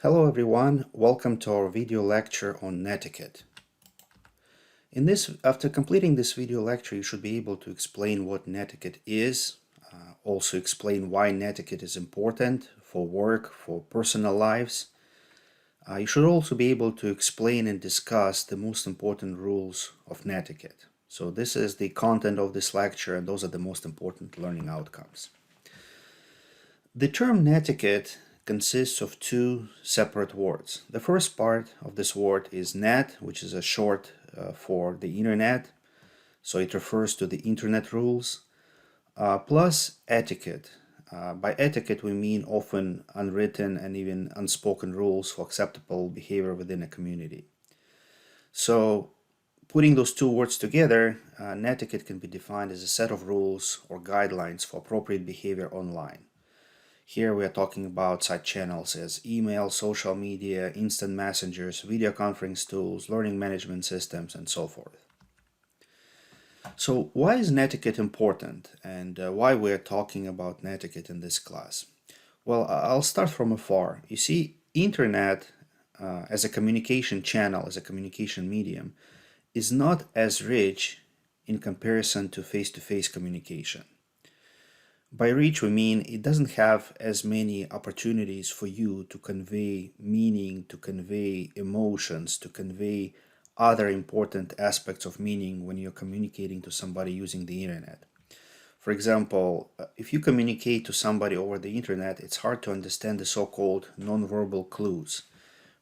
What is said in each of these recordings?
Hello everyone, welcome to our video lecture on Netiquette. After completing this video lecture, you should be able to explain what Netiquette is, also explain why Netiquette is important for work, for personal lives. You should also be able to explain and discuss the most important rules of Netiquette. So this is the content of this lecture, and those are the most important learning outcomes. The term netiquette consists of two separate words. The first part of this word is net, which is a short for the internet, so it refers to the internet rules, plus etiquette. By etiquette, we mean often unwritten and even unspoken rules for acceptable behavior within a community. So, putting those two words together, netiquette can be defined as a set of rules or guidelines for appropriate behavior online. Here we are talking about such channels as email, social media, instant messengers, video conference tools, learning management systems, and so forth. So why is netiquette important, and why we are talking about netiquette in this class? Well, I'll start from afar. You see, internet as a communication channel, as a communication medium, is not as rich in comparison to face-to-face communication. By reach, we mean it doesn't have as many opportunities for you to convey meaning, to convey emotions, to convey other important aspects of meaning when you're communicating to somebody using the internet. For example, if you communicate to somebody over the internet, it's hard to understand the so-called nonverbal clues,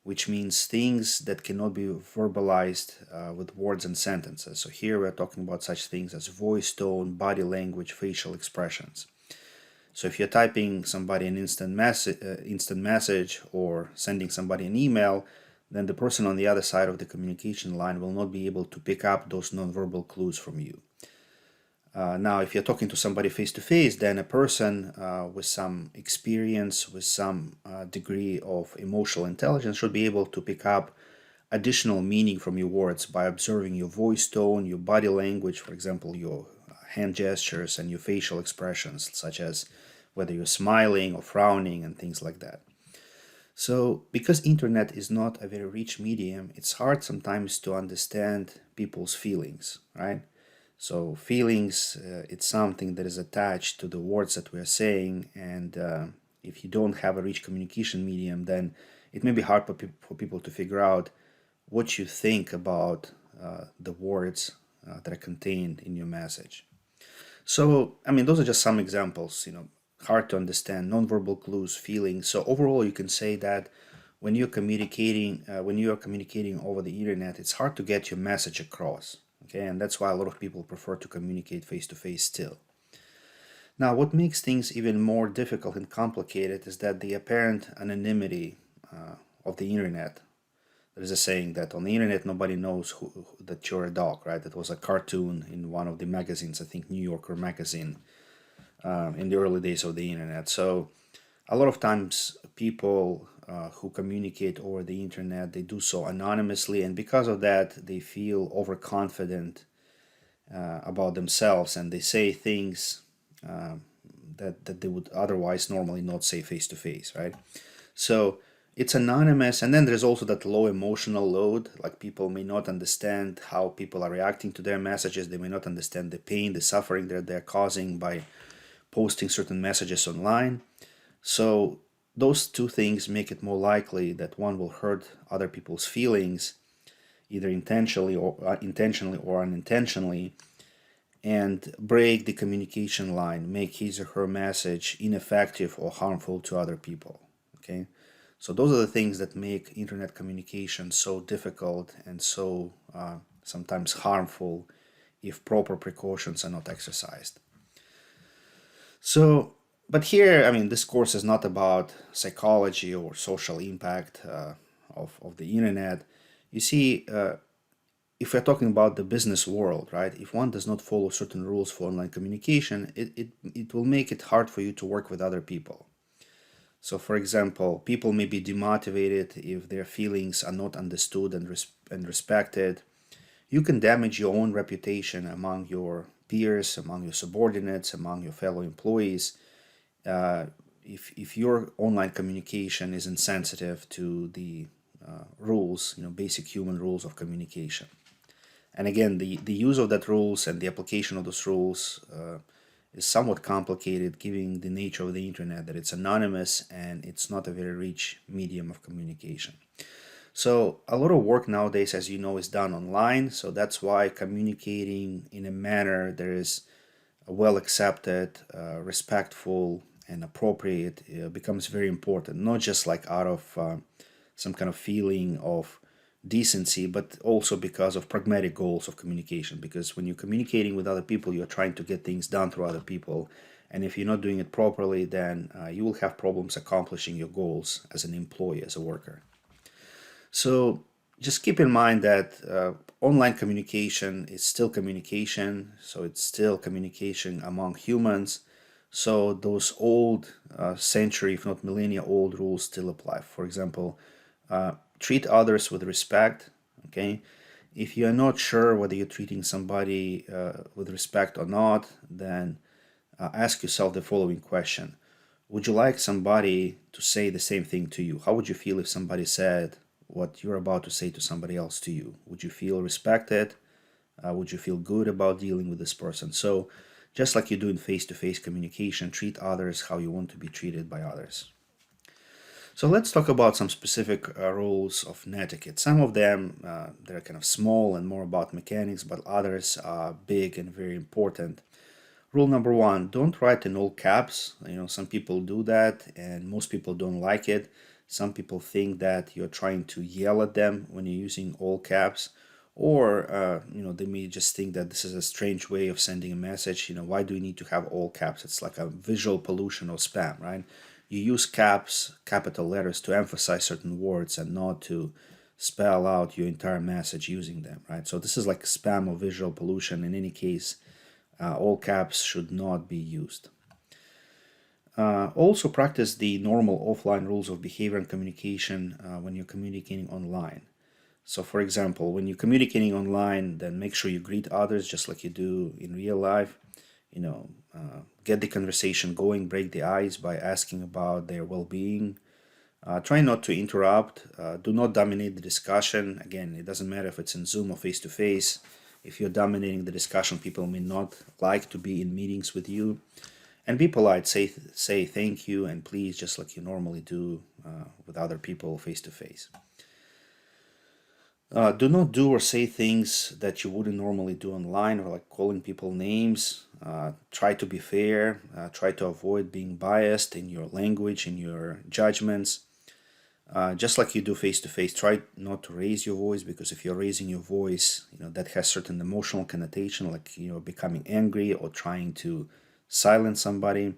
which means things that cannot be verbalized with words and sentences. So here we're talking about such things as voice tone, body language, facial expressions. So if you're typing somebody an instant message or sending somebody an email, then the person on the other side of the communication line will not be able to pick up those nonverbal clues from you. Now, if you're talking to somebody face to face, then a person with some experience, with some degree of emotional intelligence should be able to pick up additional meaning from your words by observing your voice tone, your body language, for example, your hand gestures and your facial expressions, such as whether you're smiling or frowning and things like that. So because internet is not a very rich medium, it's hard sometimes to understand people's feelings, right? So feelings, it's something that is attached to the words that we're saying, and if you don't have a rich communication medium, then it may be hard for people to figure out what you think about the words that are contained in your message. So, I mean, those are just some examples, hard to understand, nonverbal clues, feelings. So overall, you can say that when you're communicating over the internet, it's hard to get your message across. Okay, and that's why a lot of people prefer to communicate face to face still. Now, what makes things even more difficult and complicated is that the apparent anonymity of the internet. There is a saying that on the internet nobody knows that you're a dog, right? That was a cartoon in one of the magazines, I think New Yorker magazine, in the early days of the internet. So a lot of times people who communicate over the internet, they do so anonymously, and because of that they feel overconfident about themselves, and they say things that they would otherwise normally not say face to face, right? So it's anonymous, and then there's also that low emotional load. Like, people may not understand how people are reacting to their messages. They may not understand the pain, the suffering that they're causing by posting certain messages online. So those two things make it more likely that one will hurt other people's feelings, either intentionally or unintentionally, and break the communication line, make his or her message ineffective or harmful to other people. Okay, so those are the things that make internet communication so difficult and so sometimes harmful if proper precautions are not exercised. So, but here, I mean, this course is not about psychology or social impact of the internet. You see, if we're talking about the business world, right, if one does not follow certain rules for online communication, it will make it hard for you to work with other people. So, for example, people may be demotivated if their feelings are not understood and respected. You can damage your own reputation among your peers, among your subordinates, among your fellow employees, if your online communication is insensitive to the rules, basic human rules of communication. And again, the use of that rules and the application of those rules is somewhat complicated, given the nature of the internet, that it's anonymous and it's not a very rich medium of communication. So a lot of work nowadays, as you know, is done online. So that's why communicating in a manner that is well accepted, respectful, and appropriate becomes very important. Not just like out of some kind of feeling of decency, but also because of pragmatic goals of communication. Because when you're communicating with other people, you're trying to get things done through other people. And if you're not doing it properly, then you will have problems accomplishing your goals as an employee, as a worker. So just keep in mind that online communication is still communication, so it's still communication among humans. So those old century, if not millennia old rules still apply. For example, treat others with respect, okay? If you're not sure whether you're treating somebody with respect or not, then ask yourself the following question. Would you like somebody to say the same thing to you? How would you feel if somebody said what you're about to say to somebody else to you? Would you feel respected? Would you feel good about dealing with this person? So just like you do in face-to-face communication, treat others how you want to be treated by others. So let's talk about some specific rules of netiquette. Some of them, they're kind of small and more about mechanics, but others are big and very important. Rule number one, don't write in all caps. Some people do that and most people don't like it. Some people think that you're trying to yell at them when you're using all caps, or they may just think that this is a strange way of sending a message. Why do you need to have all caps? It's like a visual pollution or spam, right? You use caps, capital letters, to emphasize certain words and not to spell out your entire message using them, right? So this is like spam or visual pollution. In any case, all caps should not be used. Also practice the normal offline rules of behavior and communication when you're communicating online. So for example, when you're communicating online, then make sure you greet others just like you do in real life. Get the conversation going, break the ice by asking about their well-being. Try not to interrupt. Do not dominate the discussion. Again, it doesn't matter if it's in Zoom or face-to-face. If you're dominating the discussion, people may not like to be in meetings with you. And be polite. Say thank you and please, just like you normally do with other people face-to-face. Do not do or say things that you wouldn't normally do online, or like calling people names. Try to be fair. Try to avoid being biased in your language, in your judgments. Just like you do face-to-face, try not to raise your voice, because if you're raising your voice, that has certain emotional connotation, like you're becoming angry or trying to silence somebody.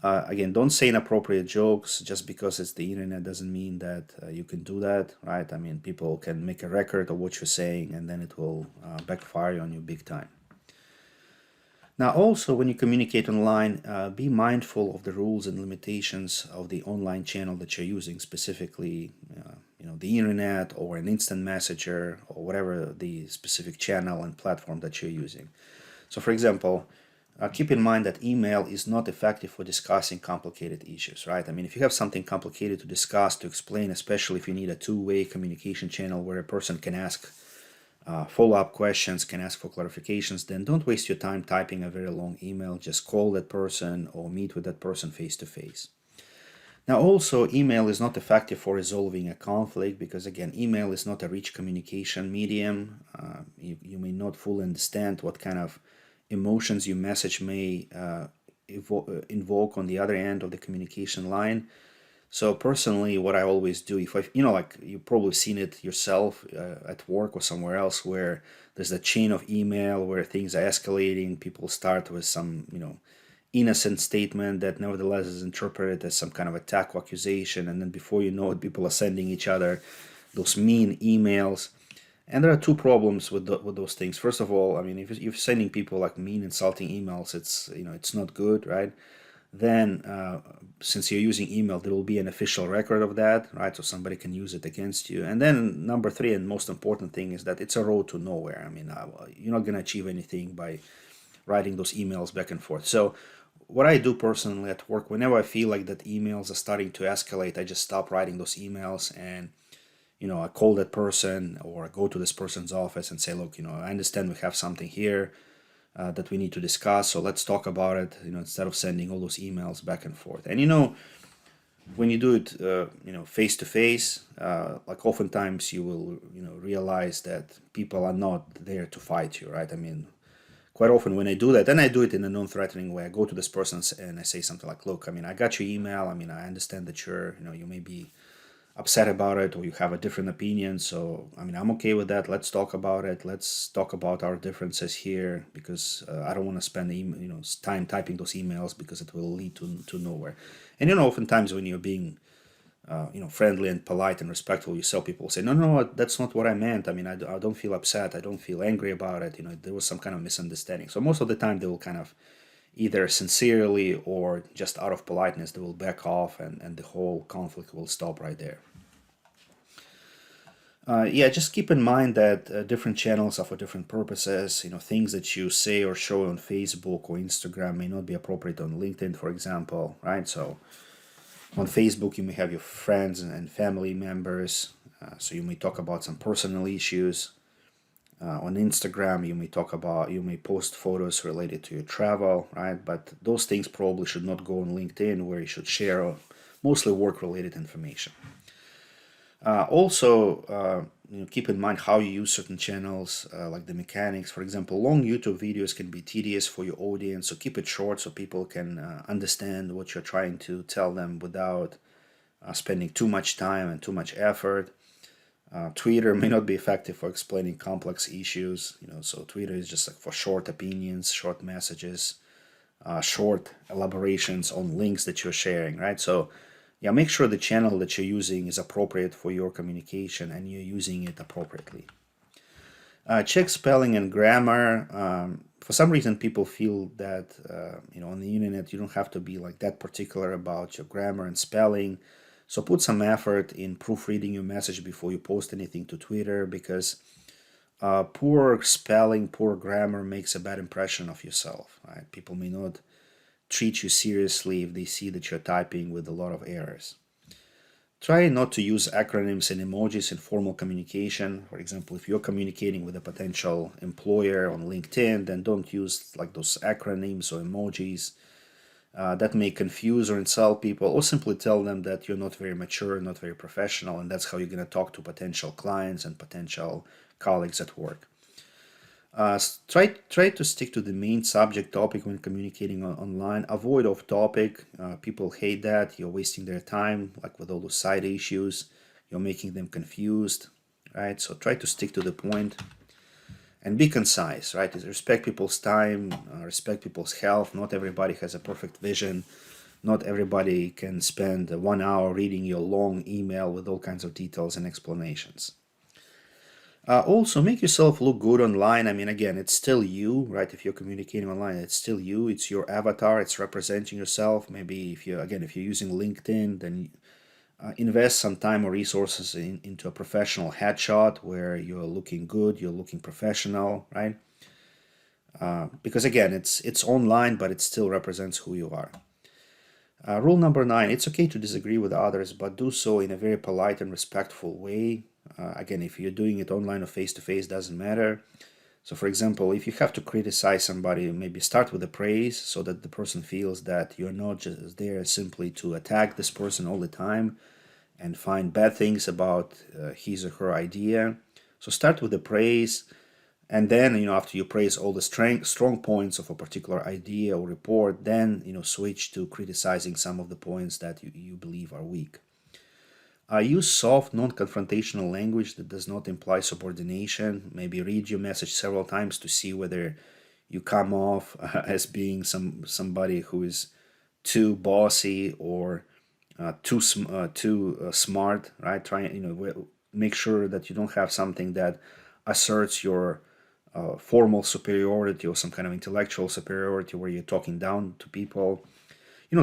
Again, don't say inappropriate jokes. Just because it's the internet doesn't mean that you can do that, right? I mean, people can make a record of what you're saying and then it will backfire on you big time. Now, also, when you communicate online, be mindful of the rules and limitations of the online channel that you're using, specifically, the internet or an instant messenger or whatever the specific channel and platform that you're using. So, for example, keep in mind that email is not effective for discussing complicated issues, right? I mean, if you have something complicated to discuss, to explain, especially if you need a two-way communication channel where a person can ask follow-up questions, can ask for clarifications, then don't waste your time typing a very long email. Just call that person or meet with that person face-to-face. Now, also, email is not effective for resolving a conflict because, again, email is not a rich communication medium. You may not fully understand what kind of emotions your message may invoke on the other end of the communication line. So personally, what I always do, if like you've probably seen it yourself at work or somewhere else, where there's a chain of email where things are escalating, people start with some, innocent statement that nevertheless is interpreted as some kind of attack or accusation, and then before you know it, people are sending each other those mean emails. And there are two problems with those things. First of all, I mean, if you're sending people like mean, insulting emails, it's not good, right? Then, since you're using email, there will be an official record of that, right? So somebody can use it against you. And then number three, and most important thing, is that it's a road to nowhere. I mean, you're not going to achieve anything by writing those emails back and forth. So what I do personally at work, whenever I feel like that emails are starting to escalate, I just stop writing those emails and I call that person or I go to this person's office and say, look, I understand we have something here that we need to discuss, so let's talk about it. Instead of sending all those emails back and forth. And when you do it, face to face, like oftentimes you will, realize that people are not there to fight you, right? I mean, quite often when I do that, and I do it in a non-threatening way, I go to this person and I say something like, look, I mean, I got your email. I mean, I understand that you may be upset about it or you have a different opinion. So, I mean, I'm okay with that. Let's talk about it. Let's talk about our differences here because I don't want to spend time typing those emails because it will lead to nowhere. And oftentimes when you're being friendly and polite and respectful, you tell people, say, no, that's not what I meant. I mean, I don't feel upset. I don't feel angry about it. There was some kind of misunderstanding. So most of the time they will kind of either sincerely or just out of politeness, they will back off and the whole conflict will stop right there. Yeah, just keep in mind that different channels are for different purposes. Things that you say or show on Facebook or Instagram may not be appropriate on LinkedIn, for example, right? So on Facebook, you may have your friends and family members, so you may talk about some personal issues. On Instagram, you may post photos related to your travel, right? But those things probably should not go on LinkedIn, where you should share mostly work-related information. Also, keep in mind how you use certain channels, like the mechanics. For example, long YouTube videos can be tedious for your audience, so keep it short so people can understand what you're trying to tell them without spending too much time and too much effort. Twitter may not be effective for explaining complex issues, so Twitter is just like for short opinions, short messages, short elaborations on links that you're sharing, right? So yeah, make sure the channel that you're using is appropriate for your communication and you're using it appropriately. Check spelling and grammar. For some reason, people feel that on the internet you don't have to be like that particular about your grammar and spelling. So put some effort in proofreading your message before you post anything to Twitter, because poor spelling, poor grammar makes a bad impression of yourself. Right? People may not treat you seriously if they see that you're typing with a lot of errors. Try not to use acronyms and emojis in formal communication. For example, if you're communicating with a potential employer on LinkedIn, then don't use like those acronyms or emojis. That may confuse or insult people, or simply tell them that you're not very mature, not very professional, and that's how you're going to talk to potential clients and potential colleagues at work. Try to stick to the main subject topic when communicating online. Avoid off topic. People hate that. You're wasting their time, like with all those side issues. You're making them confused, right? So try to stick to the point and be concise, right? Respect people's time, respect people's health. Not everybody has a perfect vision. Not everybody can spend 1 hour reading your long email with all kinds of details and explanations. Also, make yourself look good online. I mean, again, it's still you, right? If you're communicating online, it's still you. It's your avatar. It's representing yourself. Maybe if you're using LinkedIn, then invest some time or resources into a professional headshot where you're looking good, you're looking professional, right? Because again, it's online, but it still represents who you are. Rule number 9, it's okay to disagree with others, but do so in a very polite and respectful way. Again, if you're doing it online or face-to-face, doesn't matter. So for example, if you have to criticize somebody, maybe start with a praise so that the person feels that you're not just there simply to attack this person all the time and find bad things about his or her idea. So start with the praise, and then after you praise all the strong points of a particular idea or report, then switch to criticizing some of the points that you believe are weak. Use soft, non-confrontational language that does not imply subordination. Maybe read your message several times to see whether you come off as being somebody who is too bossy or too smart, right? Make sure that you don't have something that asserts your formal superiority or some kind of intellectual superiority where you're talking down to people.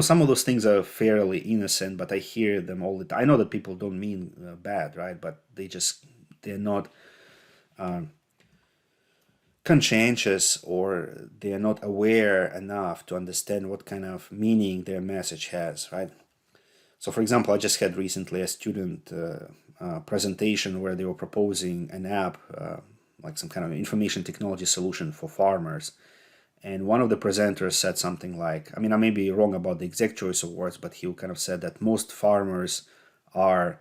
Some of those things are fairly innocent, but I hear them all the time. I know that people don't mean bad, right? But they're not conscientious or they are not aware enough to understand what kind of meaning their message has, right? So, for example, I just had recently a student presentation where they were proposing an app, like some kind of information technology solution for farmers. And one of the presenters said something like, I mean, I may be wrong about the exact choice of words, but he kind of said that most farmers are,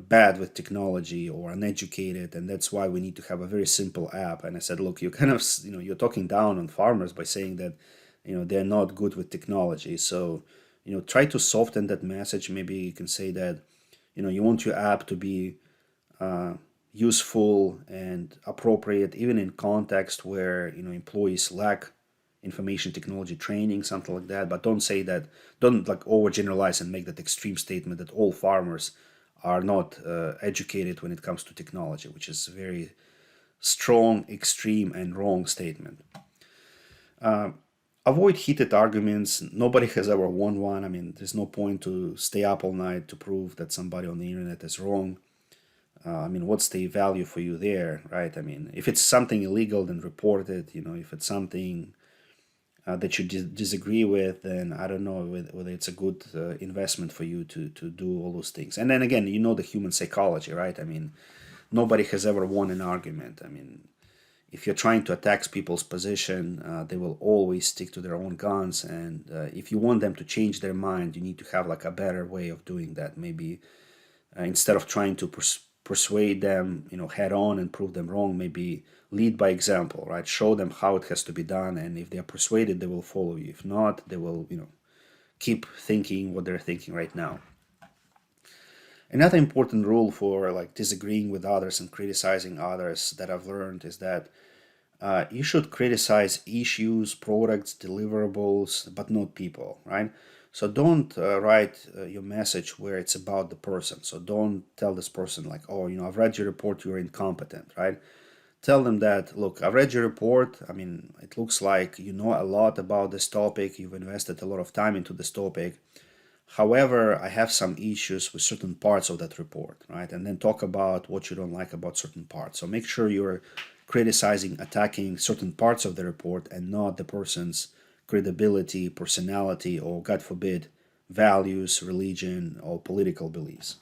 bad with technology or uneducated, and that's why we need to have a very simple app. And I said, look, you kind of, you're talking down on farmers by saying that, they're not good with technology. So, try to soften that message. Maybe you can say that, you want your app to be useful and appropriate even in context where employees lack information technology training, something like that. But don't say that, don't like overgeneralize and make that extreme statement that all farmers are not educated when it comes to technology, which is a very strong, extreme, and wrong statement. Avoid heated arguments. Nobody has ever won one. I mean, there's no point to stay up all night to prove that somebody on the internet is wrong. I mean, what's the value for you there, right? I mean, if it's something illegal, then report it. If it's something that you disagree with, then I don't know whether it's a good investment for you to do all those things. And then again, the human psychology, right? I mean, nobody has ever won an argument. I mean, if you're trying to attack people's position, they will always stick to their own guns. And if you want them to change their mind, you need to have like a better way of doing that. Maybe instead of trying to persuade them, head on and prove them wrong, maybe lead by example, right? Show them how it has to be done, and if they are persuaded, they will follow you. If not, they will, keep thinking what they're thinking right now. Another important rule for like disagreeing with others and criticizing others that I've learned is that you should criticize issues, products, deliverables, but not people, right? So don't write your message where it's about the person. So don't tell this person like, oh, I've read your report, you're incompetent, right? Tell them that, look, I've read your report. I mean, it looks like you know a lot about this topic. You've invested a lot of time into this topic. However, I have some issues with certain parts of that report, right? And then talk about what you don't like about certain parts. So make sure you're criticizing, attacking certain parts of the report and not the person's credibility, personality, or God forbid, values, religion, or political beliefs.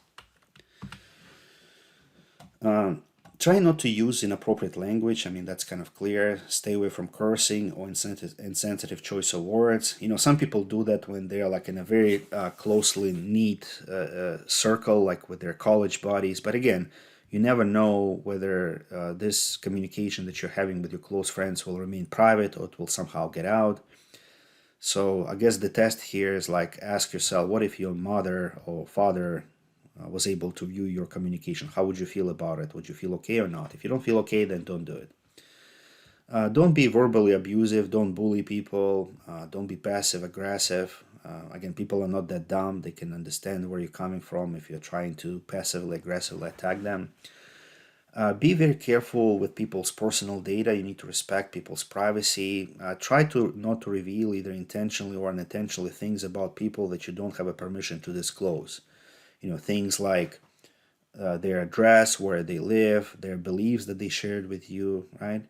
Try not to use inappropriate language. I mean, that's kind of clear. Stay away from cursing or insensitive choice of words. Some people do that when they're like in a very closely knit circle, like with their college buddies. But again, you never know whether this communication that you're having with your close friends will remain private or it will somehow get out. So I guess the test here is like ask yourself, what if your mother or father was able to view your communication? How would you feel about it? Would you feel okay or not? If you don't feel okay, then don't do it. Don't be verbally abusive. Don't bully people. Don't be passive aggressive. Again, people are not that dumb. They can understand where you're coming from if you're trying to passively aggressively attack them. Be very careful with people's personal data. You need to respect people's privacy. Try to not to reveal either intentionally or unintentionally things about people that you don't have a permission to disclose. Things like their address, where they live, their beliefs that they shared with you, right?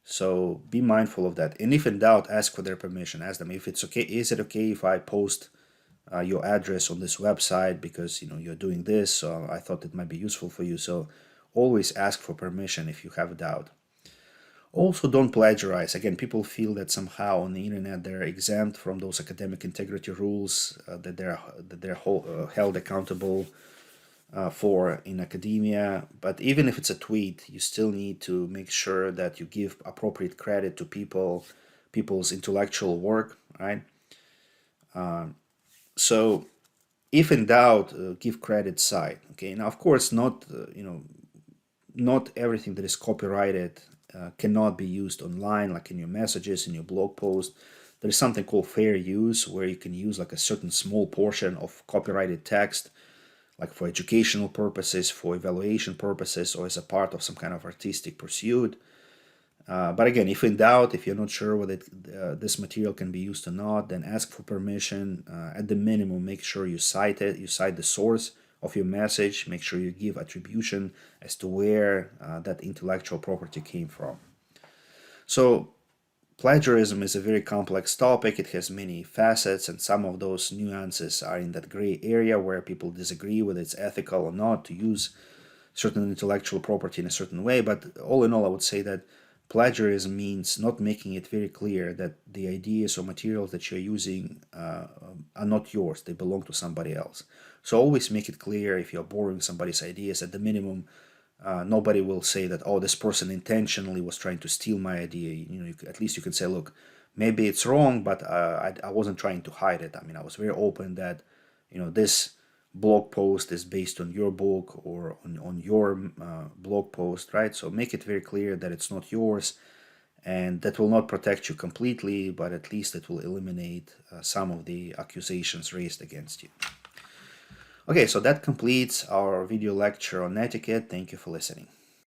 So be mindful of that. And if in doubt, ask for their permission. Ask them if it's okay. Is it okay if I post your address on this website because you're doing this? So I thought it might be useful for you. So always ask for permission if you have a doubt. Also, don't plagiarize. Again, people feel that somehow on the internet they're exempt from those academic integrity rules that they're held accountable for in academia. But even if it's a tweet, you still need to make sure that you give appropriate credit to people's intellectual work, right? So, if in doubt, give credit side. Okay. Now, of course, not everything that is copyrighted cannot be used online, like in your messages, in your blog post. There is something called fair use, where you can use like a certain small portion of copyrighted text, like for educational purposes, for evaluation purposes, or as a part of some kind of artistic pursuit. But again, if in doubt, if you're not sure whether this material can be used or not, then ask for permission. At the minimum, make sure you cite it, you cite the source of your message, make sure you give attribution as to where that intellectual property came from. So plagiarism is a very complex topic. It has many facets, and some of those nuances are in that gray area where people disagree whether it's ethical or not to use certain intellectual property in a certain way. But all in all, I would say that plagiarism means not making it very clear that the ideas or materials that you're using are not yours, they belong to somebody else. So always make it clear if you're borrowing somebody's ideas. At the minimum, nobody will say that, oh, this person intentionally was trying to steal my idea. At least you can say, look, maybe it's wrong, but I wasn't trying to hide it. I mean, I was very open that, this blog post is based on your book or on your blog post, right? So make it very clear that it's not yours, and that will not protect you completely, but at least it will eliminate some of the accusations raised against you. Okay, so that completes our video lecture on etiquette. Thank you for listening.